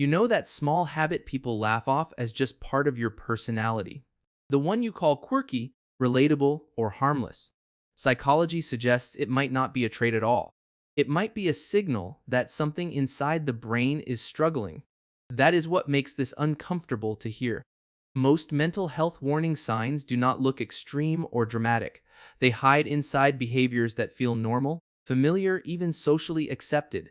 You know that small habit people laugh off as just part of your personality. The one you call quirky, relatable, or harmless. Psychology suggests it might not be a trait at all. It might be a signal that something inside the brain is struggling. That is what makes this uncomfortable to hear. Most mental health warning signs do not look extreme or dramatic. They hide inside behaviors that feel normal, familiar, even socially accepted.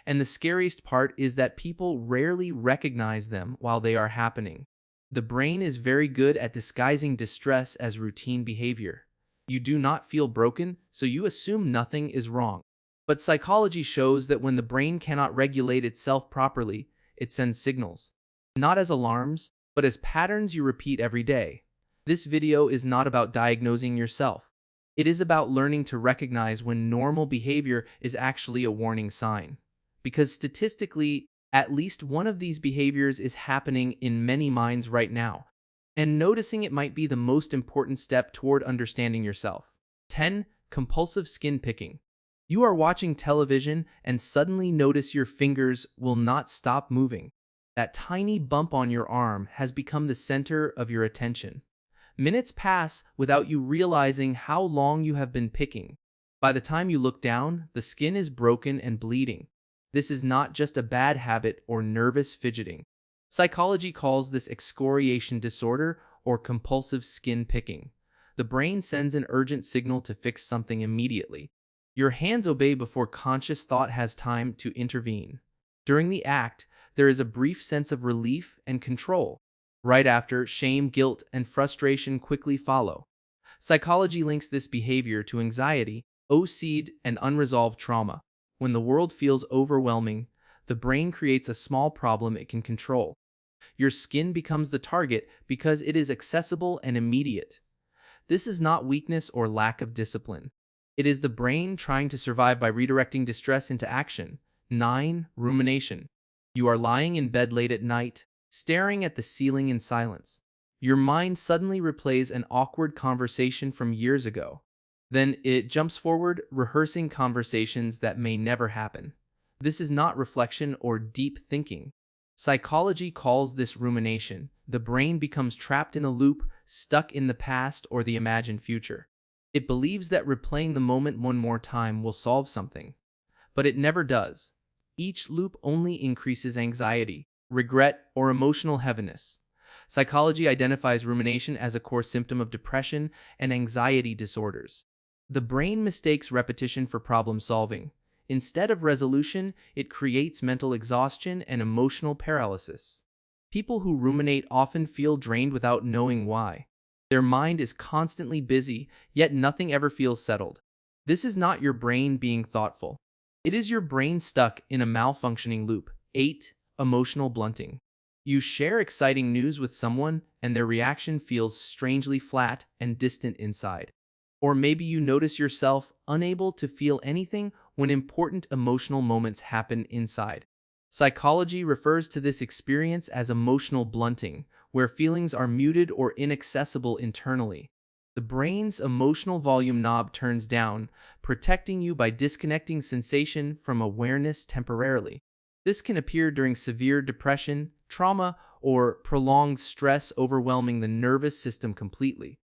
And the scariest part is that people rarely recognize them while they are happening. The brain is very good at disguising distress as routine behavior. You do not feel broken, so you assume nothing is wrong. But psychology shows that when the brain cannot regulate itself properly, it sends signals. Not as alarms, but as patterns you repeat every day. This video is not about diagnosing yourself. It is about learning to recognize when normal behavior is actually a warning sign. Because statistically, at least one of these behaviors is happening in many minds right now. And noticing it might be the most important step toward understanding yourself. 10. Compulsive skin picking. You are watching television and suddenly notice your fingers will not stop moving. That tiny bump on your arm has become the center of your attention. Minutes pass without you realizing how long you have been picking. By the time you look down, the skin is broken and bleeding. This is not just a bad habit or nervous fidgeting. Psychology calls this excoriation disorder or compulsive skin picking. The brain sends an urgent signal to fix something immediately. Your hands obey before conscious thought has time to intervene. During the act, there is a brief sense of relief and control. Right after, shame, guilt, and frustration quickly follow. Psychology links this behavior to anxiety, OCD, and unresolved trauma. When the world feels overwhelming, the brain creates a small problem it can control. Your skin becomes the target because it is accessible and immediate. This is not weakness or lack of discipline. It is the brain trying to survive by redirecting distress into action. 9. Rumination. You are lying in bed late at night, staring at the ceiling in silence. Your mind suddenly replays an awkward conversation from years ago. Then it jumps forward, rehearsing conversations that may never happen. This is not reflection or deep thinking. Psychology calls this rumination. The brain becomes trapped in a loop, stuck in the past or the imagined future. It believes that replaying the moment one more time will solve something. But it never does. Each loop only increases anxiety, regret, or emotional heaviness. Psychology identifies rumination as a core symptom of depression and anxiety disorders. The brain mistakes repetition for problem solving. Instead of resolution, it creates mental exhaustion and emotional paralysis. People who ruminate often feel drained without knowing why. Their mind is constantly busy, yet nothing ever feels settled. This is not your brain being thoughtful. It is your brain stuck in a malfunctioning loop. 8. Emotional blunting. You share exciting news with someone, and their reaction feels strangely flat and distant inside. Or maybe you notice yourself unable to feel anything when important emotional moments happen inside. Psychology refers to this experience as emotional blunting, where feelings are muted or inaccessible internally. The brain's emotional volume knob turns down, protecting you by disconnecting sensation from awareness temporarily. This can appear during severe depression, trauma, or prolonged stress overwhelming the nervous system completely.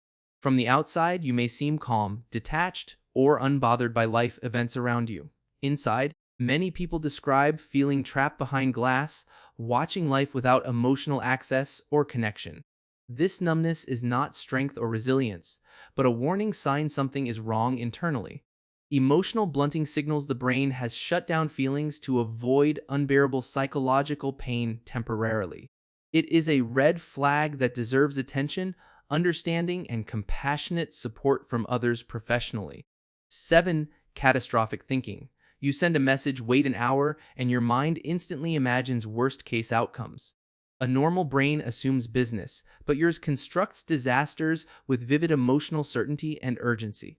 From the outside, you may seem calm, detached, or unbothered by life events around you. Inside, many people describe feeling trapped behind glass, watching life without emotional access or connection. This numbness is not strength or resilience, but a warning sign something is wrong internally. Emotional blunting signals the brain has shut down feelings to avoid unbearable psychological pain temporarily. It is a red flag that deserves attention, understanding, and compassionate support from others professionally. 7. Catastrophic thinking. You send a message, wait an hour, and your mind instantly imagines worst-case outcomes. A normal brain assumes business, but yours constructs disasters with vivid emotional certainty and urgency.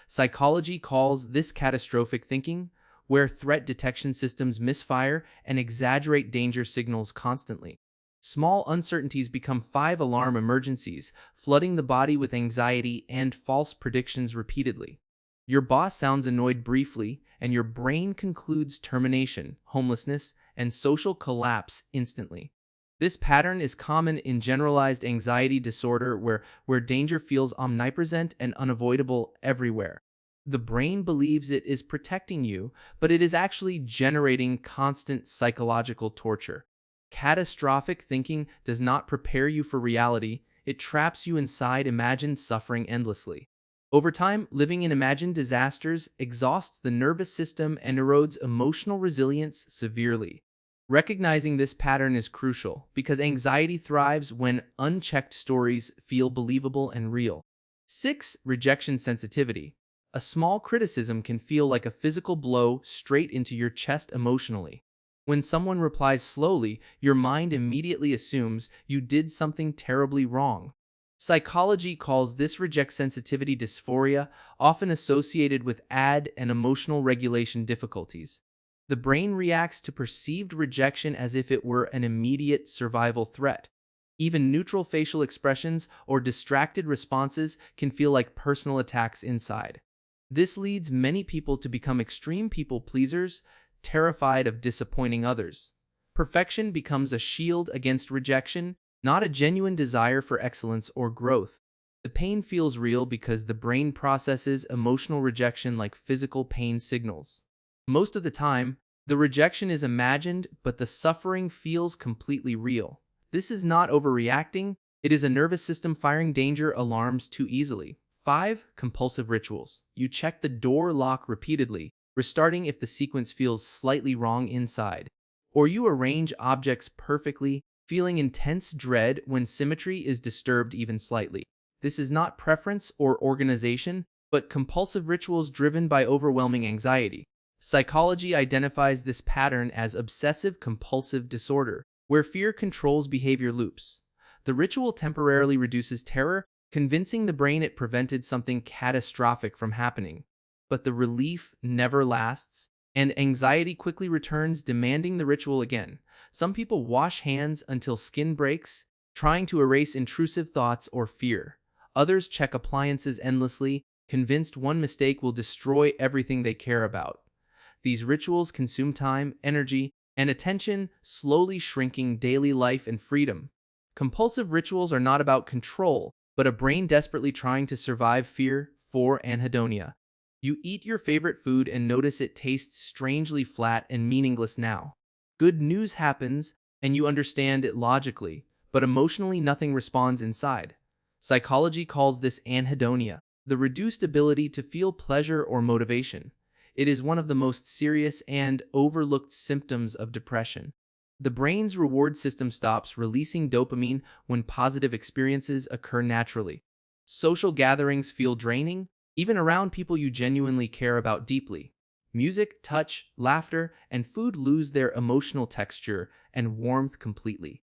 Psychology calls this catastrophic thinking, where threat detection systems misfire and exaggerate danger signals constantly. Small uncertainties become 5-alarm emergencies, flooding the body with anxiety and false predictions repeatedly. Your boss sounds annoyed briefly, and your brain concludes termination, homelessness, and social collapse instantly. This pattern is common in generalized anxiety disorder where danger feels omnipresent and unavoidable everywhere. The brain believes it is protecting you, but it is actually generating constant psychological torture. Catastrophic thinking does not prepare you for reality, it traps you inside imagined suffering endlessly. Over time, living in imagined disasters exhausts the nervous system and erodes emotional resilience severely. Recognizing this pattern is crucial because anxiety thrives when unchecked stories feel believable and real. 6. Rejection sensitivity. A small criticism can feel like a physical blow straight into your chest emotionally. When someone replies slowly, your mind immediately assumes you did something terribly wrong. Psychology calls this reject sensitivity dysphoria, often associated with and emotional regulation difficulties. The brain reacts to perceived rejection as if it were an immediate survival threat. Even neutral facial expressions or distracted responses can feel like personal attacks inside. This leads many people to become extreme people pleasers, terrified of disappointing others. Perfection becomes a shield against rejection, not a genuine desire for excellence or growth. The pain feels real because the brain processes emotional rejection like physical pain signals. Most of the time, the rejection is imagined, but the suffering feels completely real. This is not overreacting, it is a nervous system firing danger alarms too easily. 5. Compulsive rituals. You check the door lock repeatedly, restarting if the sequence feels slightly wrong inside. Or you arrange objects perfectly, feeling intense dread when symmetry is disturbed even slightly. This is not preference or organization, but compulsive rituals driven by overwhelming anxiety. Psychology identifies this pattern as obsessive-compulsive disorder, where fear controls behavior loops. The ritual temporarily reduces terror, convincing the brain it prevented something catastrophic from happening. But the relief never lasts, and anxiety quickly returns, demanding the ritual again. Some people wash hands until skin breaks, trying to erase intrusive thoughts or fear. Others check appliances endlessly, convinced one mistake will destroy everything they care about. These rituals consume time, energy, and attention, slowly shrinking daily life and freedom. Compulsive rituals are not about control, but a brain desperately trying to survive fear. 4. Anhedonia. You eat your favorite food and notice it tastes strangely flat and meaningless now. Good news happens, and you understand it logically, but emotionally nothing responds inside. Psychology calls this anhedonia, the reduced ability to feel pleasure or motivation. It is one of the most serious and overlooked symptoms of depression. The brain's reward system stops releasing dopamine when positive experiences occur naturally. Social gatherings feel draining, even around people you genuinely care about deeply. Music, touch, laughter, and food lose their emotional texture and warmth completely.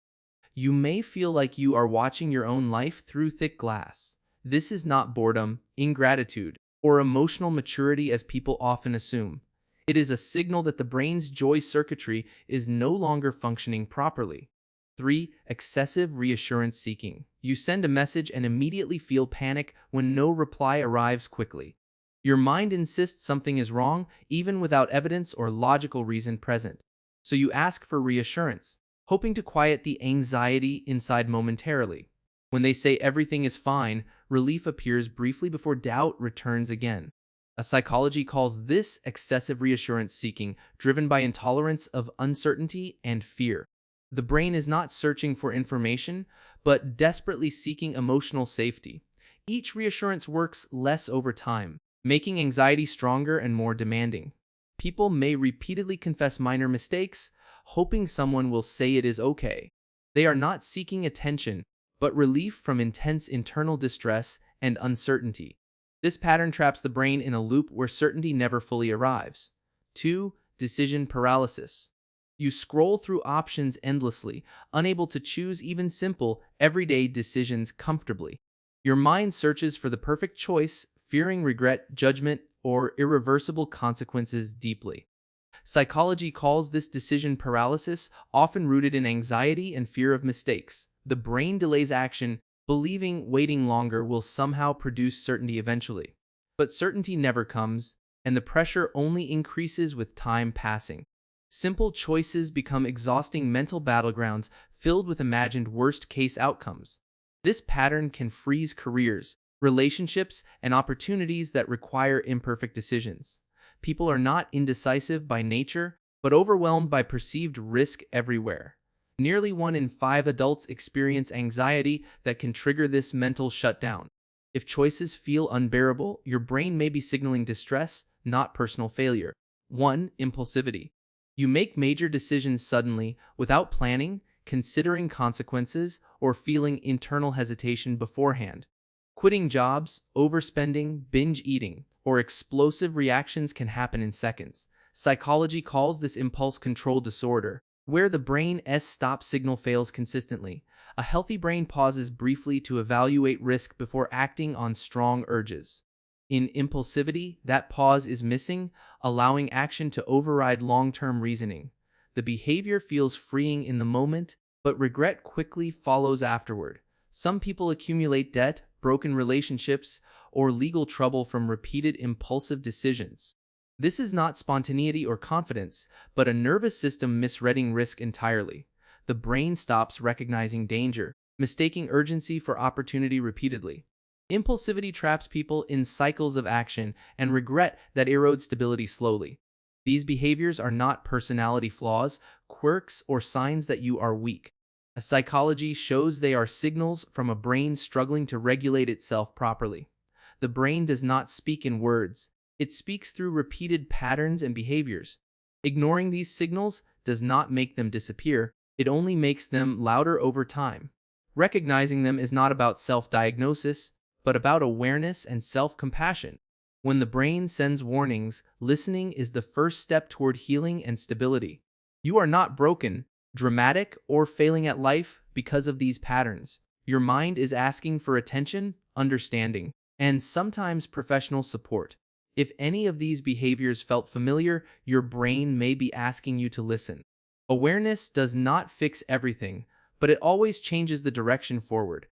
You may feel like you are watching your own life through thick glass. This is not boredom, ingratitude, or emotional maturity as people often assume. It is a signal that the brain's joy circuitry is no longer functioning properly. 3. Excessive reassurance seeking. You send a message and immediately feel panic when no reply arrives quickly. Your mind insists something is wrong, even without evidence or logical reason present. So you ask for reassurance, hoping to quiet the anxiety inside momentarily. When they say everything is fine, relief appears briefly before doubt returns again. A psychology calls this excessive reassurance seeking, driven by intolerance of uncertainty and fear. The brain is not searching for information, but desperately seeking emotional safety. Each reassurance works less over time, making anxiety stronger and more demanding. People may repeatedly confess minor mistakes, hoping someone will say it is okay. They are not seeking attention, but relief from intense internal distress and uncertainty. This pattern traps the brain in a loop where certainty never fully arrives. 2. Decision paralysis. You scroll through options endlessly, unable to choose even simple, everyday decisions comfortably. Your mind searches for the perfect choice, fearing regret, judgment, or irreversible consequences deeply. Psychology calls this decision paralysis, often rooted in anxiety and fear of mistakes. The brain delays action, believing waiting longer will somehow produce certainty eventually. But certainty never comes, and the pressure only increases with time passing. Simple choices become exhausting mental battlegrounds filled with imagined worst-case outcomes. This pattern can freeze careers, relationships, and opportunities that require imperfect decisions. People are not indecisive by nature, but overwhelmed by perceived risk everywhere. Nearly 1 in 5 adults experience anxiety that can trigger this mental shutdown. If choices feel unbearable, your brain may be signaling distress, not personal failure. 1. Impulsivity. You make major decisions suddenly, without planning, considering consequences, or feeling internal hesitation beforehand. Quitting jobs, overspending, binge eating, or explosive reactions can happen in seconds. Psychology calls this impulse control disorder, where the brain's stop signal fails consistently. A healthy brain pauses briefly to evaluate risk before acting on strong urges. In impulsivity, that pause is missing, allowing action to override long-term reasoning. The behavior feels freeing in the moment, but regret quickly follows afterward. Some people accumulate debt, broken relationships, or legal trouble from repeated impulsive decisions. This is not spontaneity or confidence, but a nervous system misreading risk entirely. The brain stops recognizing danger, mistaking urgency for opportunity repeatedly. Impulsivity traps people in cycles of action and regret that erode stability slowly. These behaviors are not personality flaws, quirks, or signs that you are weak. Psychology shows they are signals from a brain struggling to regulate itself properly. The brain does not speak in words. It speaks through repeated patterns and behaviors. Ignoring these signals does not make them disappear. It only makes them louder over time. Recognizing them is not about self-diagnosis, but about awareness and self-compassion. When the brain sends warnings, listening is the first step toward healing and stability. You are not broken, dramatic, or failing at life because of these patterns. Your mind is asking for attention, understanding, and sometimes professional support. If any of these behaviors felt familiar, your brain may be asking you to listen. Awareness does not fix everything, but it always changes the direction forward.